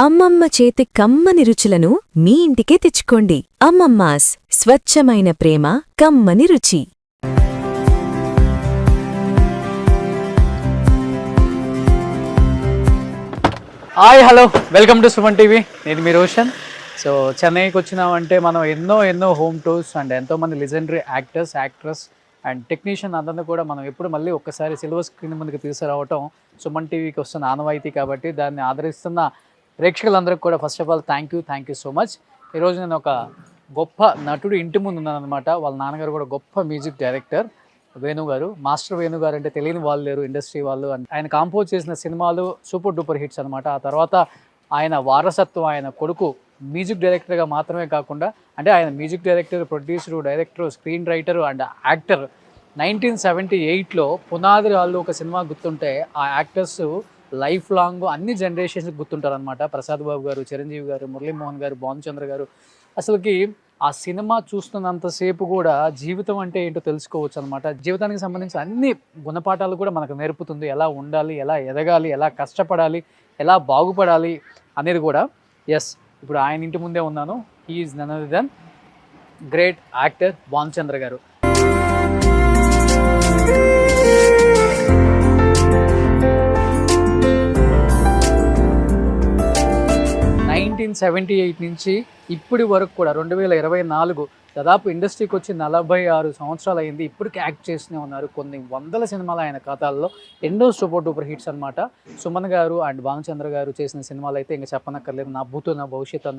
అమ్మమ్మ చేతి కమ్మని రుచులను మీ ఇంటికే తెచ్చుకోండి. అమ్మమ్మాస్ స్వచ్ఛమైన ప్రేమ, కమ్మని రుచి. Hi hello, welcome to Suman TV. నేను మీ రోషన్. సో చెన్నైకి వచ్చినామంటే మనం ఎన్నో హోమ్ టూర్స్ అండ్ ఎంతోమంది legendary actors, actress and technician అందరినీ కూడా మనం ఎప్పుడు మళ్ళీ ఒక్కసారి సిల్వర్ స్క్రీన్ ముందుకు తీసుకురావటం సుమన్ టీవీకి వస్తున్న ఆనవాయితీ. కాబట్టి దాన్ని ఆదరిస్తున్న ప్రేక్షకులందరికీ కూడా first of all thank you so much. ఈరోజు నేను ఒక గొప్ప నటుడు ఇంటి ముందు ఉన్నాను అనమాట. వాళ్ళ నాన్నగారు కూడా గొప్ప మ్యూజిక్ డైరెక్టర్ వేణుగారు. మాస్టర్ వేణుగారు అంటే తెలియని వాళ్ళు లేరు ఇండస్ట్రీ వాళ్ళు. ఆయన కాంపోజ్ చేసిన సినిమాలు సూపర్ డూపర్ హిట్స్ అనమాట. ఆ తర్వాత ఆయన వారసత్వం, ఆయన కొడుకు మ్యూజిక్ డైరెక్టర్గా మాత్రమే కాకుండా, అంటే ఆయన music director, producer, director, screen writer and actor. 1978లో పునాది రాళ్ళు ఒక సినిమా గుర్తుంటే ఆ యాక్టర్స్ లైఫ్ లాంగ్ అన్ని జనరేషన్స్కి గుర్తుంటారు అనమాట. ప్రసాద్ బాబు గారు, చిరంజీవి గారు, మురళీమోహన్ గారు, భానుచంద్ర గారు. అసలుకి ఆ సినిమా చూస్తున్నంతసేపు కూడా జీవితం అంటే ఏంటో తెలుసుకోవచ్చు అనమాట. జీవితానికి సంబంధించిన అన్ని గుణపాఠాలు కూడా మనకు నేర్పుతుంది. ఎలా ఉండాలి, ఎలా ఎదగాలి, ఎలా కష్టపడాలి, ఎలా బాగుపడాలి అనేది కూడా. ఎస్, ఇప్పుడు ఆయన ఇంటి ముందే ఉన్నాను. He is none other than great actor Bhanuchandra గారు. 1978 నుంచి ఇప్పటి వరకు కూడా 2024 దాదాపు ఇండస్ట్రీకి వచ్చి 46 సంవత్సరాలు అయింది. ఇప్పటికీ యాక్ట్ చేస్తూనే ఉన్నారు. కొన్ని వందల సినిమాలు ఆయన ఖాతాల్లో, ఎన్నో సూపర్ డూపర్ హిట్స్ అనమాట. సుమన్ గారు అండ్ భానుచంద్ర గారు చేసిన సినిమాలు అయితే ఇంకా చెప్పనక్కర్లేదు. నా భూతో నా భవిష్యత్తు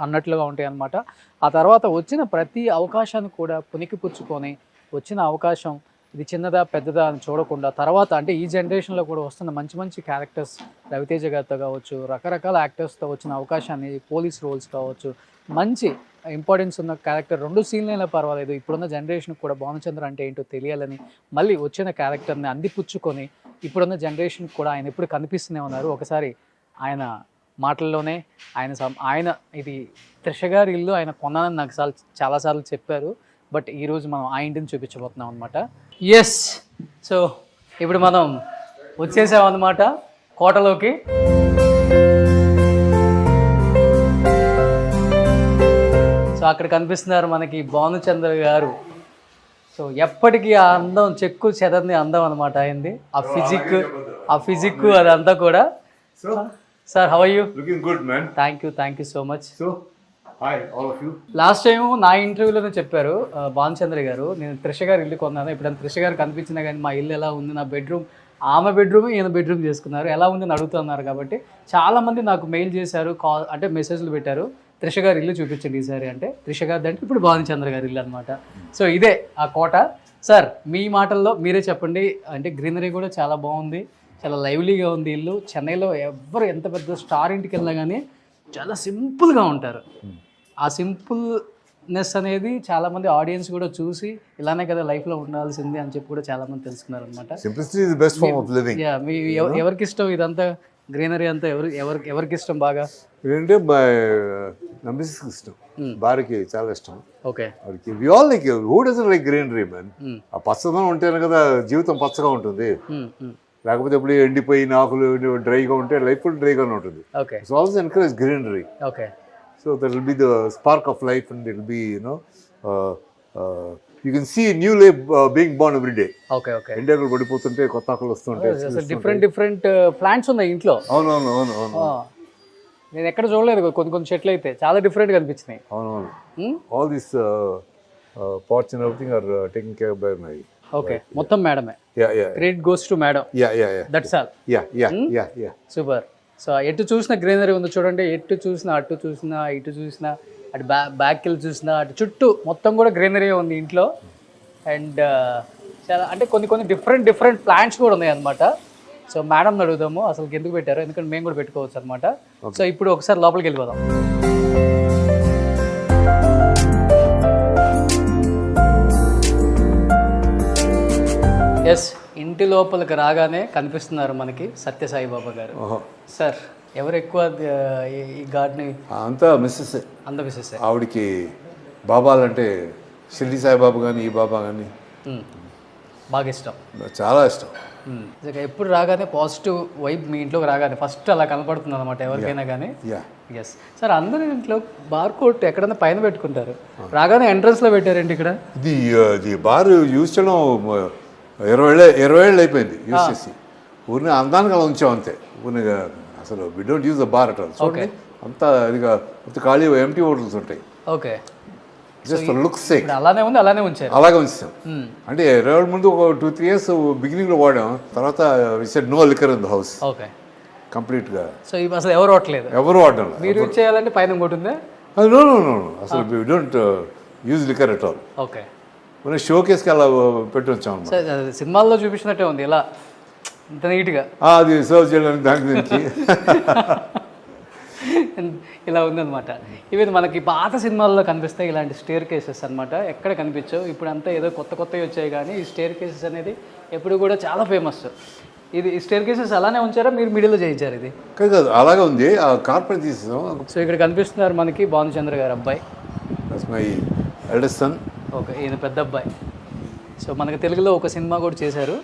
అన్నట్లుగా ఉంటాయి అనమాట. ఆ తర్వాత వచ్చిన ప్రతి అవకాశాన్ని కూడా పుణికిపుచ్చుకొని, వచ్చిన అవకాశం ఇది చిన్నదా పెద్దదా అని చూడకుండా, తర్వాత అంటే ఈ జనరేషన్లో కూడా వస్తున్న మంచి క్యారెక్టర్స్, రవితేజ గారితో కావచ్చు, రకరకాల యాక్టర్స్తో వచ్చిన అవకాశాన్ని, పోలీస్ రోల్స్ కావచ్చు, మంచి ఇంపార్టెన్స్ ఉన్న క్యారెక్టర్ 2 సీన్లు అయినా పర్వాలేదు, ఇప్పుడున్న జనరేషన్కి కూడా భానుచంద్ర అంటే ఏంటో తెలియాలని మళ్ళీ వచ్చిన క్యారెక్టర్ని అందిపుచ్చుకొని ఇప్పుడున్న జనరేషన్కి కూడా ఆయన ఎప్పుడు కనిపిస్తూనే ఉన్నారు. ఒకసారి ఆయన మాటల్లోనే ఆయన ఇది త్రిష గారి ఇల్లు ఆయన కొన్నానని నాకు చాలాసార్లు చెప్పారు. బట్ ఈరోజు మనం ఆ ఇంటిని చూపించబోతున్నాం అనమాట. ఎస్, సో ఇప్పుడు మనం వచ్చేసామన్నమాట కోటలోకి. సో అక్కడ కనిపిస్తున్నారు మనకి భానుచంద్ర గారు. సో ఎప్పటికీ ఆ అందం, చెక్కు చెదర్ని అందం అనమాట అయింది. ఆ ఫిజిక్ అదంతా కూడా. Sir, how are you? Looking good, man. Thank you so much. So, hi, all of you. Last time నా ఇంటర్వ్యూలోనే చెప్పారు భానుచంద్ర గారు, నేను త్రిష గారు ఇల్లు కొన్నాను. ఇప్పుడు త్రిష గారు కనిపించినా కానీ మా ఇల్లు ఎలా ఉంది, నా బెడ్రూమ్, ఆమె బెడ్రూమ్ ఈయన బెడ్రూమ్ చేసుకున్నారు, ఎలా ఉందని అడుగుతున్నారు. కాబట్టి చాలామంది నాకు మెయిల్ చేశారు, అంటే మెసేజ్లు పెట్టారు, త్రిష గారి ఇల్లు చూపించండి ఈసారి అంటే. త్రిష గారి అంటే ఇప్పుడు భానుచంద్ర గారి ఇల్లు అనమాట. సో ఇదే ఆ కోట. సార్, మీ మాటల్లో మీరే చెప్పండి. అంటే గ్రీనరీ కూడా చాలా బాగుంది, చాలా లైవ్లీగా ఉంది ఇల్లు. చెన్నైలో ఎవరు ఎంత పెద్ద స్టార్ ఇంటికి వెళ్ళినా కానీ చాలా సింపుల్గా ఉంటారు. ఆ సింపుల్నెస్ అనేది చాలామంది ఆడియన్స్ కూడా చూసి ఇలానే కదా లైఫ్లో ఉండాల్సింది అని చెప్పి కూడా చాలామంది తెలుసుకున్నారు అనమాట. Simplicity is the best form of living. మీ ఎవరికి ఇష్టం ఇదంతా గ్రీనరీ అంతా? ఎవరికి ఇష్టం బాగా? ఏంటంటే నా మిస్సెస్కి ఇష్టం, భార్యకి చాలా ఇష్టం. ఓకే, వాడికి we all like, who doesn't like greenery man? ఆ పచ్చదనం ఉంటేనే కదా జీవితం పచ్చగా ఉంటుంది. లేకపోతే ఎప్పుడు ఎండిపోయిన ఆకులు డ్రైగా ఉంటే లైఫ్ కూడా డ్రైగానే ఉంటుంది. Okay, so also encourage greenery. Okay, so that will be the spark of life and it will be you can see new life being born every day. Okay, okay. ఎండాకులు పడిపోతుంటే కొత్త ఆకులు వస్తుంటాయి. డిఫరెంట్ ప్లాంట్స్ ఉన్నాయి ఇంట్లో. అవును. నేను ఎక్కడ చూడలేదు. కొన్ని చెట్లు అయితే చాలా డిఫరెంట్గా అనిపించినాయి. అవును. All these pots and everything are taken care of by my. Okay, మొత్తం మేడమే. Yeah. Credit goes to madam. Yeah. That's all. Yeah. Super. So ఎటు చూసిన గ్రీనరీ ఉంది చూడండి. ఎటు చూసినా, అటు చూసినా, ఇటు చూసినా, అటు బ్యాక్ వెళ్ళి చూసినా, అటు చుట్టూ మొత్తం కూడా గ్రీనరీ ఉంది ఇంట్లో. అండ్ చాలా అంటే కొన్ని డిఫరెంట్ ప్లాంట్స్ కూడా ఉన్నాయి అనమాట. సో మేడం అడుగుదాము అసలు ఎందుకు పెట్టారు, ఎందుకంటే మేము కూడా పెట్టుకోవచ్చు అనమాట. సో ఇప్పుడు ఒకసారి లోపలికి వెళ్ళిపోదాం. ఎస్, ఇంటి లోపలికి రాగానే కనిపిస్తున్నారు మనకి సత్యసాయిబాబా గారు. సార్, ఎవరు ఎక్కువ ఈ గార్డెన్? అంతా మిస్సెస్. అంత మిస్సెస్. ఆవిడకి బాబాలంటే షిరిడి సాయిబాబా కానీ ఈ బాబా కానీ బాగా ఇష్టం, చాలా ఇష్టం. ఇక ఎప్పుడు రాగానే పాజిటివ్ వైబ్ మీ ఇంట్లోకి రాగానే ఫస్ట్ అలా కనపడుతుంది అనమాట ఎవరికైనా కానీ. యా ఎస్ సార్, అందరి ఇంట్లో బార్ కోట్ ఎక్కడన్నా పైన పెట్టుకుంటారు, రాగానే ఎంట్రన్స్లో పెట్టారండి ఇక్కడ. ఇది బార్ యూజ్ చేయడం 20 ఏళ్ళు అయిపోయింది యూజ్ చేసి. ఊరిని అందానికి అలా ఉంచాం అంతే. ఊరిని అసలు we don't use the bar at all. చూడండి అంతా ఇదిగా ఖాళీ ఎంటీ హోటల్స్ ఉంటాయి. ఓకే, జస్ట్ లుక్స్ సేక్ అలానే ఉంది, అలానే ఉంచారు. అలాగే ఉంచాం. అంటే 20 ఏళ్ళ ముందు ఒక 2-3 years బిగినింగ్ లో వాడాం. తర్వాత no liquor in the house okay complete గా. సో ఇవి అసలు ఎవరు వాడలేదు, ఎవరు వాడడం. మీరు యూజ్ చేయాలంటే పైన ఇంకోటి ఉందా? నో నో నో అసలు we don't use liquor at all. Okay, మనం షో కేస్కి అలా పెట్టి వచ్చాం అన్నమాట. సార్ అది సినిమాల్లో చూపించినట్టే ఉంది, ఇలా ఇంత నీట్గా అది సర్వ్ చేయడానికి దాని నుంచి ఇలా ఉందన్నమాట. ఇవి మనకి పాత సినిమాల్లో కనిపిస్తాయి ఇలాంటి స్టేర్ కేసెస్ అనమాట, ఎక్కడ కనిపించవు. ఇప్పుడు అంతా ఏదో కొత్తవి వచ్చాయి, కానీ ఈ స్టేర్ కేసెస్ అనేది ఎప్పుడు కూడా చాలా ఫేమస్. ఇది ఈ స్టేర్ కేసెస్ అలానే ఉంచారా, మీరు మిడిల్లో చేయించారు? ఇది కాదు అలాగే ఉంది. ఆ కార్పెట్ తీసేసాం. సో ఇక్కడ కనిపిస్తున్నారు మనకి భానుచంద్ర గారు అబ్బాయి, మై ఎల్డెస్ట్ సన్. ఓకే, ఈయన పెద్ద అబ్బాయి. సో మనకి తెలుగులో ఒక సినిమా కూడా చేశారు.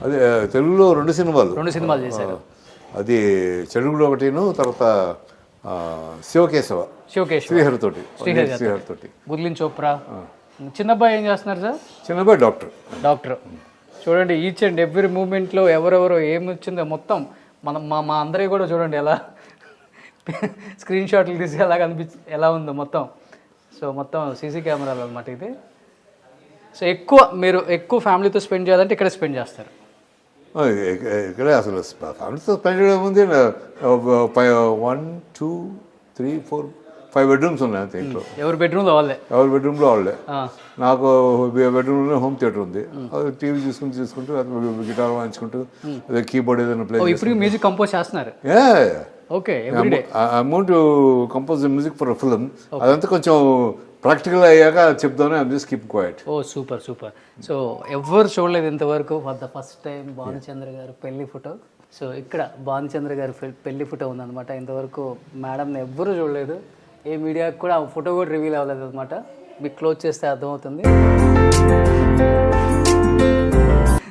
అదే తెలుగులో 2 సినిమాలు చేశారు. అది తెలుగులో ఒకటిను, తర్వాత శివకేశవ శ్రీహరితోటి. గుర్లిన్ చోప్రా. చిన్నబ్బాయి ఏం చేస్తున్నారు సార్? చిన్నబ్బాయి డాక్టర్. చూడండి, ఈచ్ అండ్ ఎవ్రీ మూమెంట్లో ఎవరెవరో ఏమి వచ్చిందో మొత్తం మనం మా అందరికీ కూడా చూడండి ఎలా స్క్రీన్ షాట్లు తీసి ఎలా ఎలా ఉందో మొత్తం. సో మొత్తం సీసీ కెమెరాలు అనమాట ఇది. సో మీరు ఎక్కువ ఫ్యామిలీతో స్పెండ్ చేయాలంటే ఇక్కడ స్పెండ్ చేస్తారు. ఇక్కడే అసలు ఫ్యామిలీతో స్పెండ్ చేయడం ఉంది. 1, 2, 3, 4, 5 బెడ్రూమ్స్ ఉన్నాయి అంతే ఇంట్లో. ఎవరి బెడ్రూమ్లో వాళ్ళే. నాకు బెడ్రూమ్లో హోమ్ థియేటర్ ఉంది. టీవీ చూసుకుంటూ గిటార్ వాయించుకుంటూ కీబోర్డ్ ఏదైనా ప్లే. ఇప్పుడు మ్యూజిక్ కంపోజ్ చేస్తున్నారు? Okay, amount compose music for film. అదంతా కొంచెం ప్రాక్టికల్ అయ్యాక చెప్తాను. I'm just keep quiet. Oh super. So ఎవరు చూడలేదు ఇంతవరకు. For the first time Bhanuchandra గారు పెళ్లి ఫోటో. సో ఇక్కడ భానుచంద్ర గారు పెళ్లి ఫోటో ఉందన్నమాట. ఇంతవరకు మేడంని ఎవ్వరూ చూడలేదు. ఏ మీడియాకి కూడా ఆ ఫోటో కూడా రివీల్ అవ్వలేదు అనమాట. మీకు క్లోజ్ చేస్తే అర్థమవుతుంది.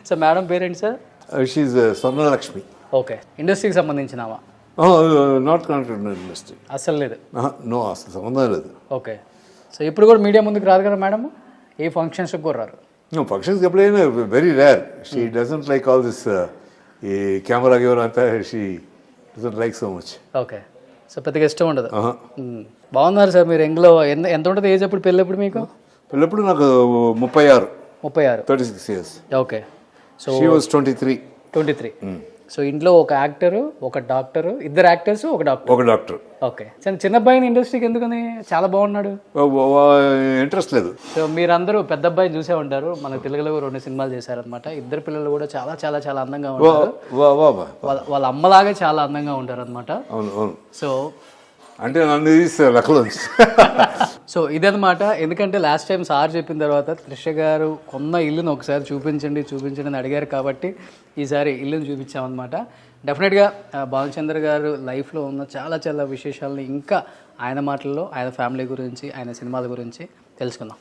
సో మేడం పేరేంటి సార్? షీఈ్ స్వర్ణలక్ష్మి. ఓకే, ఇండస్ట్రీకి సంబంధించినవా? Not connected industry. అసలు లేదు? నో, అసలు సంబంధం లేదు. ఓకే, సో ఇప్పుడు కూడా మీడియా ముందుకు రాదు కదా మేడం? ఏ ఫంక్షన్స్కి కూడా రారు? ఫంక్షన్స్కి ఎప్పుడైనా very rare. She doesn't like all this ఈ కెమెరా అంతా. She doesn't like so much. Okay, so పెద్దగా ఇష్టం ఉండదు. బాగున్నారు సార్ మీరు. ఎంగ్లో ఎంత ఉంటుంది ఏజ్ అప్పుడు పెళ్ళప్పుడు మీకు? పెళ్ళప్పుడు నాకు 36. 36 years. Okay, so she was 23. So ఇంట్లో ఒక యాక్టరు, ఒక డాక్టరు, ఇద్దరు యాక్టర్స్, ఒక డాక్టర్. ఓకే, చిన్న అబ్బాయిని ఇండస్ట్రీకి ఎందుకని? చాలా బాగున్నాడు. ఇంట్రెస్ట్ లేదు. సో మీరందరూ పెద్ద అబ్బాయిని చూసే ఉంటారు. మన తెలుగులో 2 సినిమాలు చేశారనమాట. ఇద్దరు పిల్లలు కూడా చాలా చాలా చాలా అందంగా ఉంటారు. వాళ్ళ అమ్మలాగే చాలా అందంగా ఉంటారు అనమాట. అవును. సో అంటే నన్ను లెక్కలో. సో ఇదనమాట. ఎందుకంటే లాస్ట్ టైం సార్ చెప్పిన తర్వాత త్రిష గారు కొన్న ఇల్లును ఒకసారి చూపించండి అని అడిగారు కాబట్టి ఈసారి ఇల్లును చూపించామన్నమాట. డెఫినెట్గా భానుచంద్ర గారు లైఫ్లో ఉన్న చాలా చాలా విశేషాలని ఇంకా ఆయన మాటల్లో, ఆయన ఫ్యామిలీ గురించి, ఆయన సినిమాల గురించి తెలుసుకుందాం.